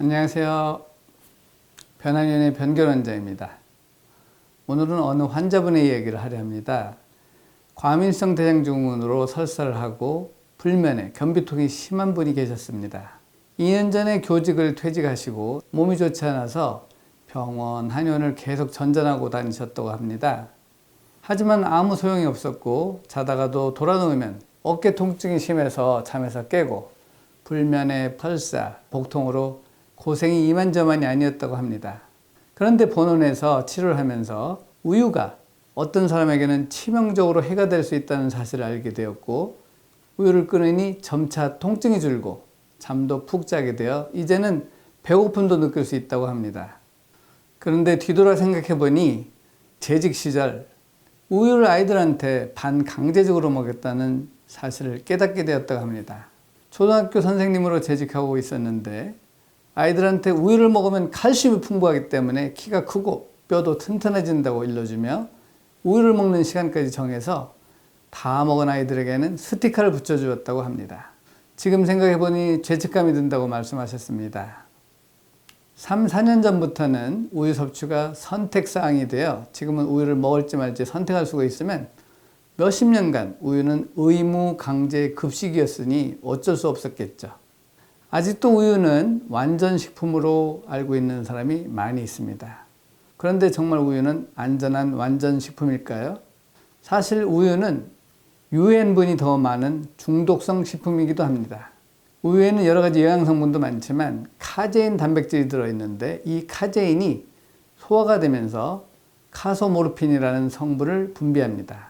안녕하세요. 변한연의 변결원장입니다. 오늘은 어느 환자분의 얘기를 하려 합니다. 과민성 대장증후군으로 설사를 하고 불면에 변비통이 심한 분이 계셨습니다. 2년 전에 교직을 퇴직하시고 몸이 좋지 않아서 병원, 한의원을 계속 전전하고 다니셨다고 합니다. 하지만 아무 소용이 없었고 자다가도 돌아누우면 어깨 통증이 심해서 잠에서 깨고 불면에 설사, 복통으로 고생이 이만저만이 아니었다고 합니다. 그런데 본원에서 치료를 하면서 우유가 어떤 사람에게는 치명적으로 해가 될 수 있다는 사실을 알게 되었고, 우유를 끊으니 점차 통증이 줄고 잠도 푹 자게 되어 이제는 배고픔도 느낄 수 있다고 합니다. 그런데 뒤돌아 생각해 보니 재직 시절 우유를 아이들한테 반강제적으로 먹였다는 사실을 깨닫게 되었다고 합니다. 초등학교 선생님으로 재직하고 있었는데 아이들한테 우유를 먹으면 칼슘이 풍부하기 때문에 키가 크고 뼈도 튼튼해진다고 일러주며 우유를 먹는 시간까지 정해서 다 먹은 아이들에게는 스티커를 붙여주었다고 합니다. 지금 생각해보니 죄책감이 든다고 말씀하셨습니다. 3, 4년 전부터는 우유 섭취가 선택사항이 되어 지금은 우유를 먹을지 말지 선택할 수가 있으면 몇십 년간 우유는 의무 강제 급식이었으니 어쩔 수 없었겠죠. 아직도 우유는 완전식품으로 알고 있는 사람이 많이 있습니다. 그런데 정말 우유는 안전한 완전식품일까요? 사실 우유는 유해성분이 더 많은 중독성 식품이기도 합니다. 우유에는 여러 가지 영양성분도 많지만 카제인 단백질이 들어있는데 이 카제인이 소화가 되면서 카소모르핀이라는 성분을 분비합니다.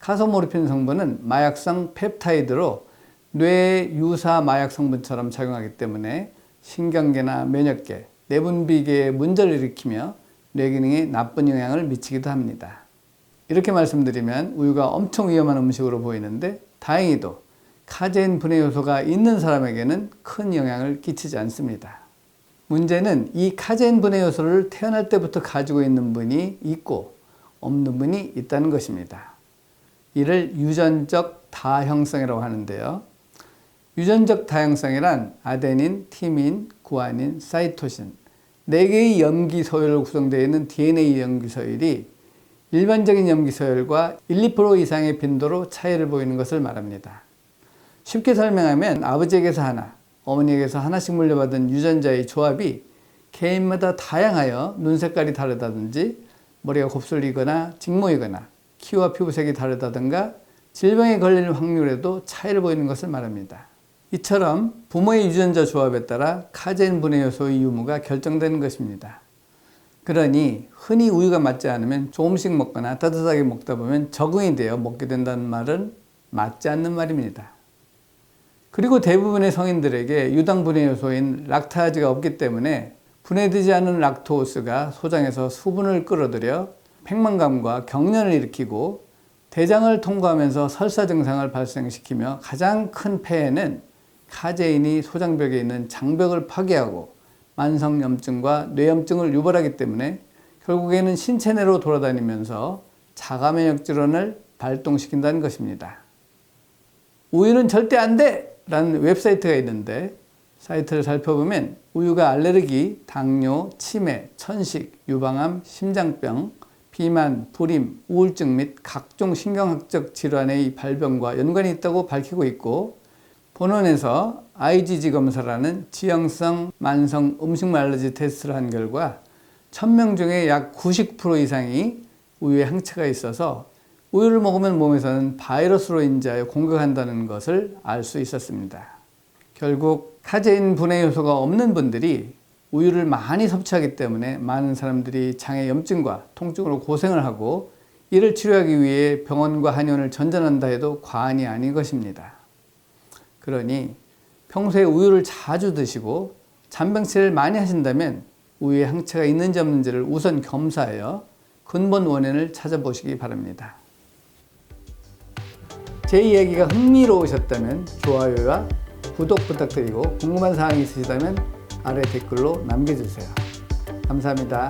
카소모르핀 성분은 마약성 펩타이드로 뇌 유사 마약 성분처럼 작용하기 때문에 신경계나 면역계, 내분비계에 문제를 일으키며 뇌 기능에 나쁜 영향을 미치기도 합니다. 이렇게 말씀드리면 우유가 엄청 위험한 음식으로 보이는데 다행히도 카제인 분해 요소가 있는 사람에게는 큰 영향을 끼치지 않습니다. 문제는 이 카제인 분해 요소를 태어날 때부터 가지고 있는 분이 있고 없는 분이 있다는 것입니다. 이를 유전적 다형성이라고 하는데요. 유전적 다양성이란 아데닌, 티민, 구아닌, 사이토신 4개의 염기서열로 구성되어 있는 DNA 염기서열이 일반적인 염기서열과 1, 2% 이상의 빈도로 차이를 보이는 것을 말합니다. 쉽게 설명하면 아버지에게서 하나, 어머니에게서 하나씩 물려받은 유전자의 조합이 개인마다 다양하여 눈 색깔이 다르다든지 머리가 곱슬리거나 직모이거나 키와 피부색이 다르다든가 질병에 걸릴 확률에도 차이를 보이는 것을 말합니다. 이처럼 부모의 유전자 조합에 따라 카제인 분해 요소의 유무가 결정되는 것입니다. 그러니 흔히 우유가 맞지 않으면 조금씩 먹거나 따뜻하게 먹다 보면 적응이 되어 먹게 된다는 말은 맞지 않는 말입니다. 그리고 대부분의 성인들에게 유당 분해 요소인 락타아즈가 없기 때문에 분해되지 않은 락토스가 소장에서 수분을 끌어들여 팽만감과 경련을 일으키고 대장을 통과하면서 설사 증상을 발생시키며 가장 큰 폐해는 카제인이 소장벽에 있는 장벽을 파괴하고 만성염증과 뇌염증을 유발하기 때문에 결국에는 신체 내로 돌아다니면서 자가면역 질환을 발동시킨다는 것입니다. 우유는 절대 안 돼! 라는 웹사이트가 있는데 사이트를 살펴보면 우유가 알레르기, 당뇨, 치매, 천식, 유방암, 심장병, 비만, 불임, 우울증 및 각종 신경학적 질환의 발병과 연관이 있다고 밝히고 있고, 본원에서 IgG 검사라는 지형성 만성 음식물 알러지 테스트를 한 결과 1000명 중에 약 90% 이상이 우유에 항체가 있어서 우유를 먹으면 몸에서는 바이러스로 인지하여 공격한다는 것을 알 수 있었습니다. 결국 카제인 분해 요소가 없는 분들이 우유를 많이 섭취하기 때문에 많은 사람들이 장의 염증과 통증으로 고생을 하고 이를 치료하기 위해 병원과 한의원을 전전한다 해도 과언이 아닌 것입니다. 그러니 평소에 우유를 자주 드시고 잔병치레를 많이 하신다면 우유에 항체가 있는지 없는지를 우선 검사하여 근본 원인을 찾아보시기 바랍니다. 제 이야기가 흥미로우셨다면 좋아요와 구독 부탁드리고 궁금한 사항이 있으시다면 아래 댓글로 남겨주세요. 감사합니다.